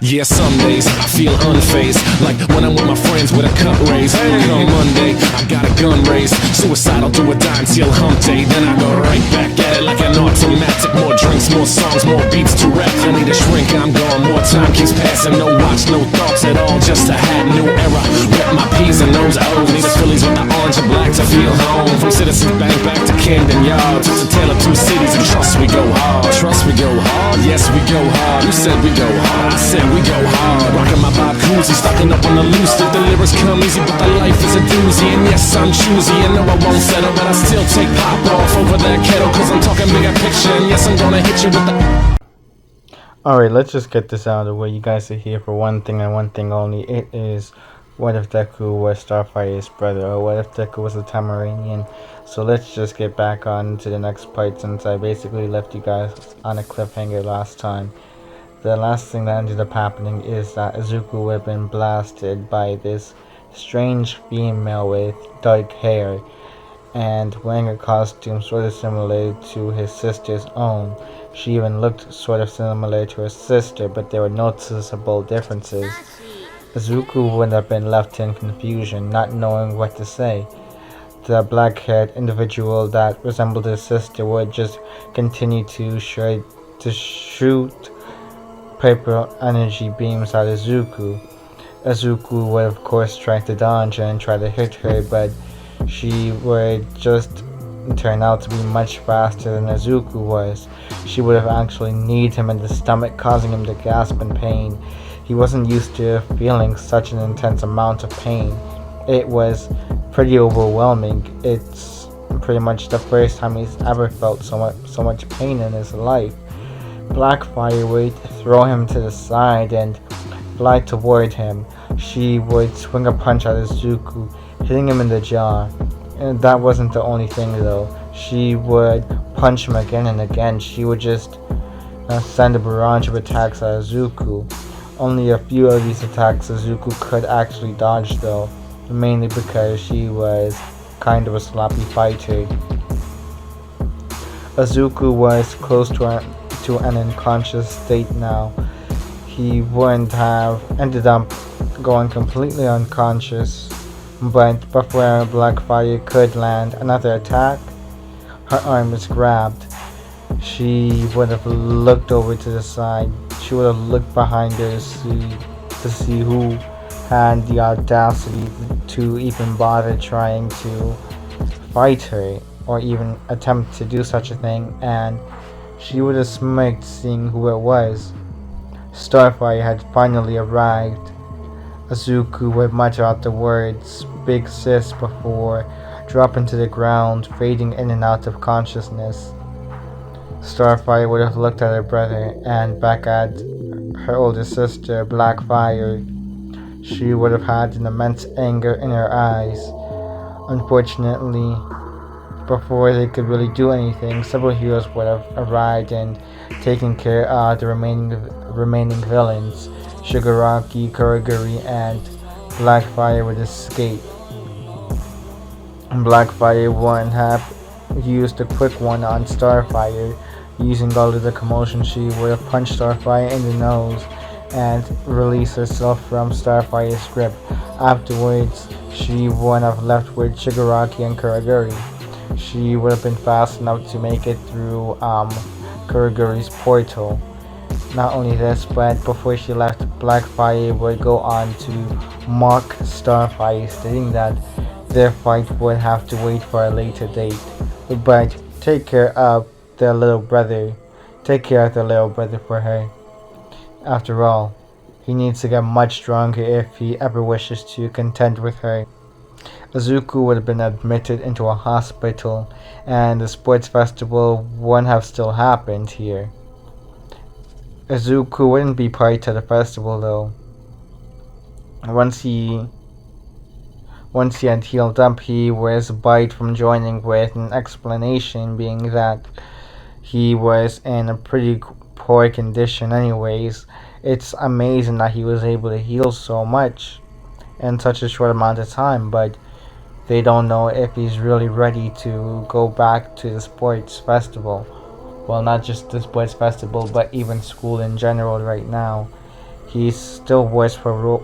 Yeah, some days I feel unfazed, like when I'm with my friends with a cup raised. And on Monday, I got a gun raised, suicidal to a die until hump day. Then I go right back at it like an automatic. More drinks, more songs, more beats to rap. I need a shrink, I'm gone, more time keeps passing. No watch, no thoughts at all, just a hat, new era. Rep my P's and those O's, need the Phillies with the orange and black to feel home. From Citizens Bank back to Camden Yards, it's a tale of two cities, and trust we go hard. Trust we go hard, yes we go hard. You said we go hard, I said we go hard. Rockin' my Bob Cousy, stocking up on the loose. The lyrics come easy, but the life is a doozy. And yes, I'm choosy, and no, I won't settle, but I still take pop off over that kettle, cause I'm talking bigger picture. And yes, I'm gonna hit you with the... Alright, let's just get this out of the way. You guys are here for one thing and one thing only. It is, what if Deku was Starfire's brother, or what if Deku was a Tamarinian? So let's just get back on to the next part, since I basically left you guys on a cliffhanger last time. The last thing that ended up happening is that Izuku would have been blasted by this strange female with dark hair and wearing a costume sort of similar to his sister's own. She even looked sort of similar to her sister, but there were noticeable differences. Izuku would have been left in confusion, not knowing what to say. The black-haired individual that resembled his sister would just continue to shoot paper energy beams at Izuku. Izuku would of course try to dodge and try to hit her, but she would just turn out to be much faster than Izuku was. She would have actually kneed him in the stomach, causing him to gasp in pain. He wasn't used to feeling such an intense amount of pain. It was pretty overwhelming. It's pretty much the first time he's ever felt so much pain in his life. Blackfire would throw him to the side and fly toward him. She would swing a punch at Izuku, hitting him in the jaw. And that wasn't the only thing though. She would punch him again and again. She would just send a barrage of attacks at Izuku. Only a few of these attacks Izuku could actually dodge though, mainly because she was kind of a sloppy fighter. Izuku was close to an unconscious state now. He wouldn't have ended up going completely unconscious, but before Blackfire could land another attack, her arm was grabbed. She would have looked over to the side. She would have looked behind her to see who had the audacity to even bother trying to fight her or even attempt to do such a thing, and she would have smirked seeing who it was. Starfire had finally arrived. Izuku would mutter out the words "Big Sis" before dropping to the ground, fading in and out of consciousness. Starfire would have looked at her brother and back at her older sister, Blackfire. She would have had an immense anger in her eyes. Unfortunately, before they could really do anything, several heroes would have arrived and taken care of the remaining villains. Shigaraki, Kurogiri, and Blackfire would escape. Blackfire wouldn't have used a quick one on Starfire. Using all of the commotion, she would have punched Starfire in the nose and released herself from Starfire's grip. Afterwards, she wouldn't have left with Shigaraki and Kurogiri. She would have been fast enough to make it through Kurogiri's portal. Not only this, but before she left, Blackfire would go on to mock Starfire, stating that their fight would have to wait for a later date. But take care of their little brother. Take care of their little brother for her. After all, he needs to get much stronger if he ever wishes to contend with her. Izuku would have been admitted into a hospital, and the sports festival wouldn't have still happened here. Izuku wouldn't be part of the festival though. Once he had healed up, he was barred from joining, with an explanation being that he was in a pretty poor condition anyways. It's amazing that he was able to heal so much in such a short amount of time, but they don't know if he's really ready to go back to the sports festival. Well, not just the sports festival, but even school in general right now. he's still worse for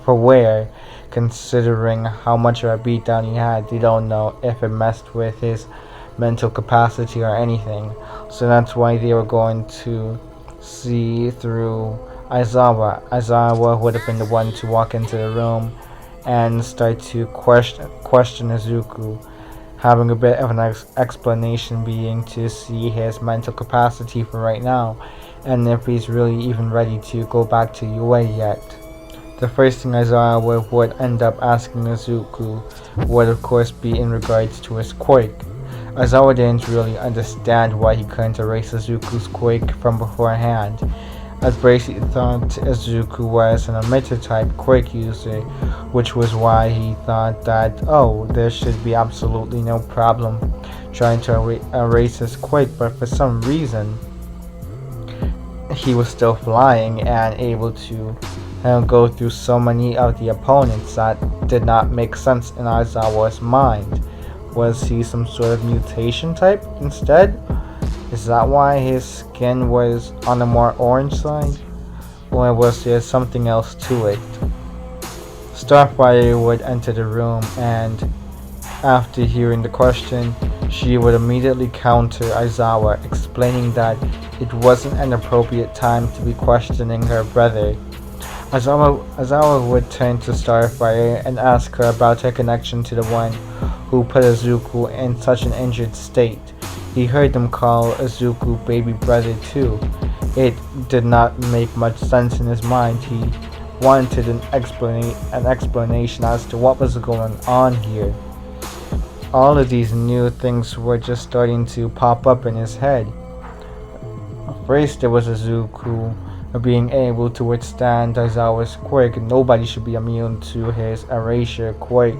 wear, considering how much of a beatdown he had. They don't know if it messed with his mental capacity or anything. So that's why they were going to see through Aizawa. Aizawa would have been the one to walk into the room and start to question Izuku, having a bit of an explanation being to see his mental capacity for right now, and if he's really even ready to go back to UA yet. The first thing Aizawa would end up asking Izuku would of course be in regards to his quirk. Aizawa didn't really understand why he couldn't erase Izuku's quirk from beforehand, as basically thought Izuku was an emitter type quirk user, which was why he thought that, oh, there should be absolutely no problem trying to erase his quirk, but for some reason he was still flying and able to go through so many of the opponents that did not make sense in Aizawa's mind. Was he some sort of mutation type instead? Is that why his skin was on the more orange side? Or was there something else to it? Starfire would enter the room, and after hearing the question, she would immediately counter Aizawa, explaining that it wasn't an appropriate time to be questioning her brother. Aizawa would turn to Starfire and ask her about her connection to the one who put Izuku in such an injured state. He heard them call Izuku baby brother too. It did not make much sense in his mind. He wanted an explanation as to what was going on here. All of these new things were just starting to pop up in his head. First, there was Izuku being able to withstand Aizawa's quirk. Nobody should be immune to his erasure quirk.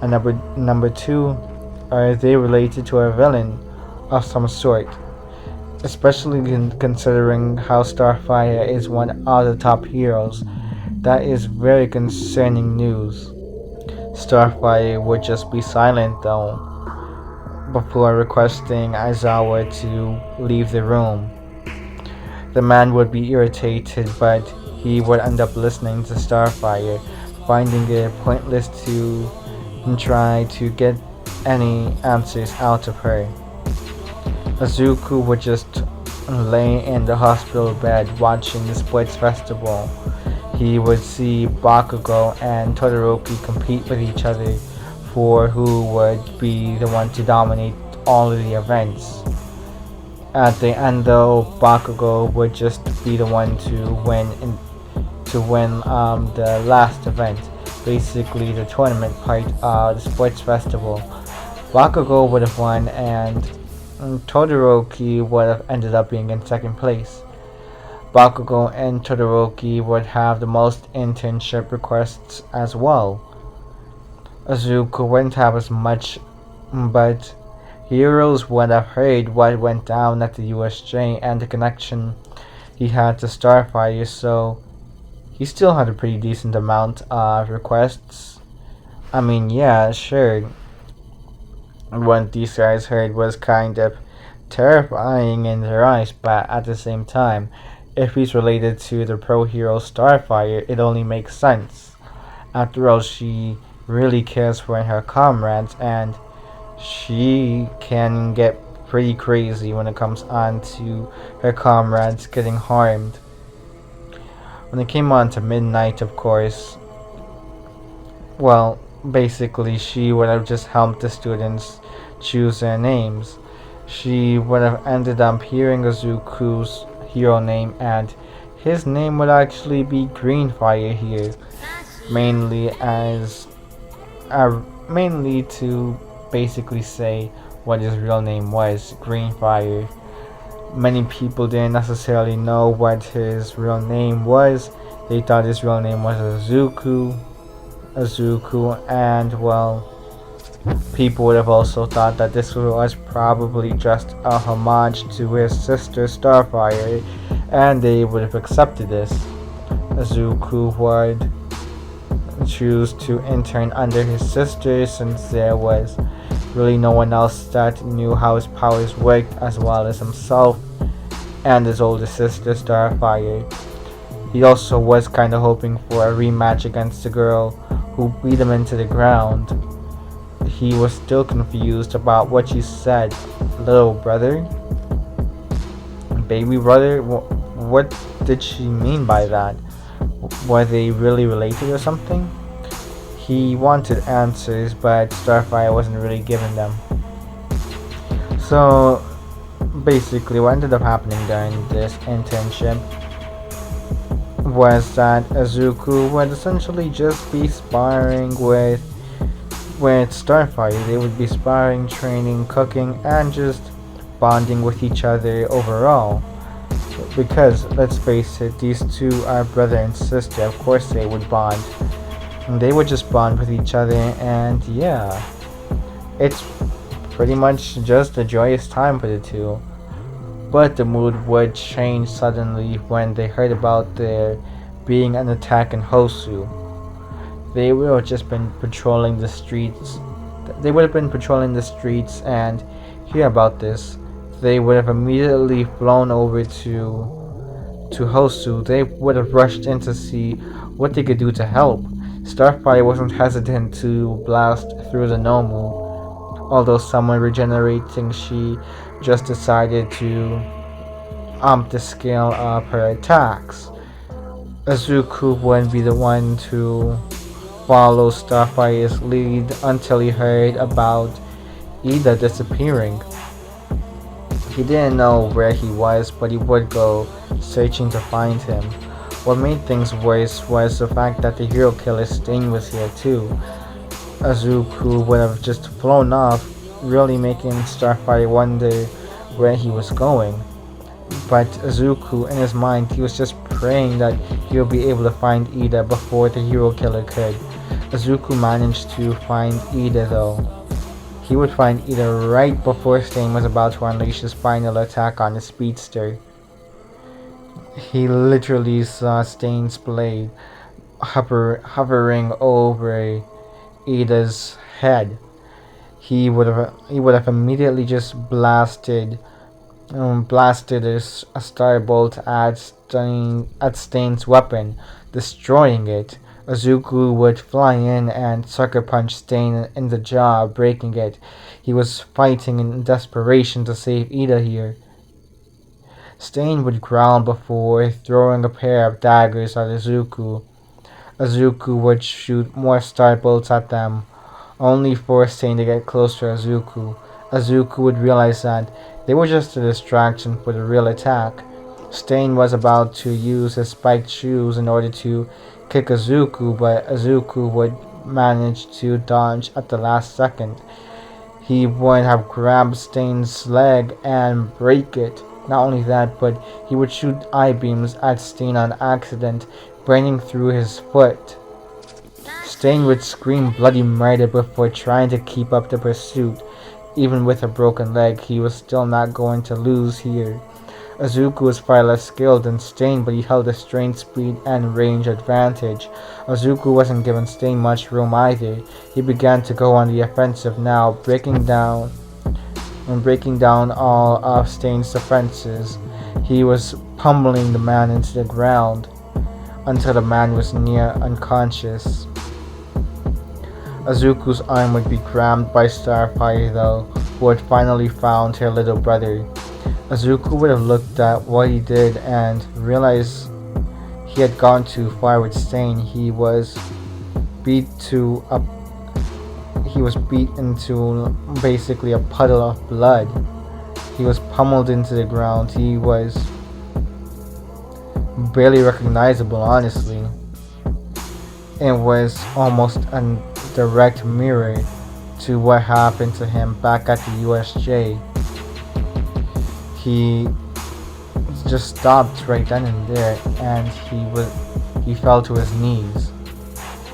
And number two, are they related to a villain of some sort? Especially considering how Starfire is one of the top heroes. That is very concerning news. Starfire would just be silent though, before requesting Aizawa to leave the room. The man would be irritated, but he would end up listening to Starfire, finding it pointless to try to get any answers out of her. Izuku would just lay in the hospital bed watching the sports festival. He would see Bakugo and Todoroki compete with each other for who would be the one to dominate all of the events. At the end though, Bakugo would just be the one to win the last event, basically the tournament part of the sports festival. Bakugo would have won and Todoroki would have ended up being in second place. Bakugo and Todoroki would have the most internship requests as well. Izuku wouldn't have as much, but heroes would have heard what went down at the USJ and the connection he had to Starfire, so he still had a pretty decent amount of requests. I mean, yeah, sure. What these guys heard was kind of terrifying in their eyes, but at the same time, if he's related to the pro hero Starfire, it only makes sense. After all, she really cares for her comrades, and she can get pretty crazy when it comes on to her comrades getting harmed. When it came on to midnight, of course, well, basically she would have just helped the students choose their names. She would have ended up hearing Izuku's hero name, and his name would actually be Greenfire here, mainly to basically say what his real name was, Greenfire. Many people didn't necessarily know what his real name was. They thought his real name was Izuku, and well, people would have also thought that this was probably just a homage to his sister Starfire, and they would have accepted this. Izuku would choose to intern under his sister since there was really no one else that knew how his powers worked as well as himself and his older sister Starfire. He also was kind of hoping for a rematch against the girl who beat him into the ground. He was still confused about what she said. Little brother? Baby brother? What did she mean by that? Were they really related or something? He wanted answers, but Starfire wasn't really giving them. So, basically, what ended up happening during this internship was that Azuku would essentially just be sparring with Starfire. They would be sparring, training, cooking, and just bonding with each other overall. Because, let's face it, these two are brother and sister. Of course they would bond. And they would just bond with each other, and yeah. It's pretty much just a joyous time for the two. But the mood would change suddenly when they heard about there being an attack in Hosu. They would have just been patrolling the streets. They would have been patrolling the streets and hear about this. They would have immediately flown over to Hosu. They would have rushed in to see what they could do to help. Starfire wasn't hesitant to blast through the Nomu. Although someone regenerating, she just decided to up the scale of her attacks. Azuku wouldn't be the one to follow Starfire's lead until he heard about Ida disappearing. He didn't know where he was, but he would go searching to find him. What made things worse was the fact that the hero killer Sting was here too. Azuku would have just flown off, really making Starfire wonder where he was going. But Azuku, in his mind, he was just praying that he would be able to find Ida before the hero killer could. Azuku managed to find Ida though. He would find Ida right before Stain was about to unleash his final attack on the speedster. He literally saw Stain's blade hovering over Ida's head. He would have immediately just blasted a starbolt at Stain's weapon, destroying it. Azuku would fly in and sucker punch Stain in the jaw, breaking it. He was fighting in desperation to save Ida here. Stain would growl before throwing a pair of daggers at Azuku. Azuku would shoot more starbolts at them, only for Stain to get close to Azuku. Azuku would realize that they were just a distraction for the real attack. Stain was about to use his spiked shoes in order to kick Azuku, but Azuku would manage to dodge at the last second. He would have grabbed Stain's leg and break it. Not only that, but he would shoot I-beams at Stain on accident, burning through his foot. Stain would scream bloody murder before trying to keep up the pursuit. Even with a broken leg, he was still not going to lose here. Azuku was far less skilled than Stain, but he held a strength, speed, and range advantage. Azuku wasn't given Stain much room either. He began to go on the offensive now, breaking down all of Stain's defenses. He was pummeling the man into the ground until the man was near unconscious. Azuku's arm would be grabbed by Starfire though, who had finally found her little brother. Azuku would have looked at what he did and realized he had gone too far with Stain. He was beat into basically a puddle of blood. He was pummeled into the ground. He was barely recognizable, honestly. It was almost a direct mirror to what happened to him back at the USJ. He just stopped right then and there, and he fell to his knees.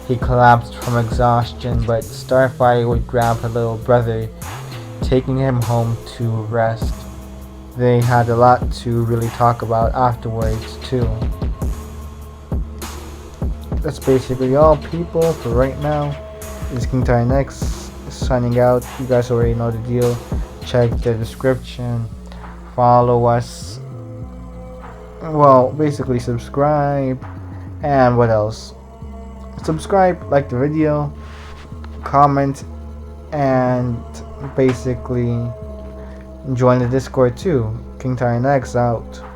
He collapsed from exhaustion, but Starfire would grab her little brother, taking him home to rest. They had a lot to really talk about afterwards too. That's basically all, people, for right now. This is KingTitanX signing out. You guys already know the deal. Check the description. Follow us well, basically subscribe, and what else? Subscribe, like the video, comment, and basically join the Discord too. KingTitanX out.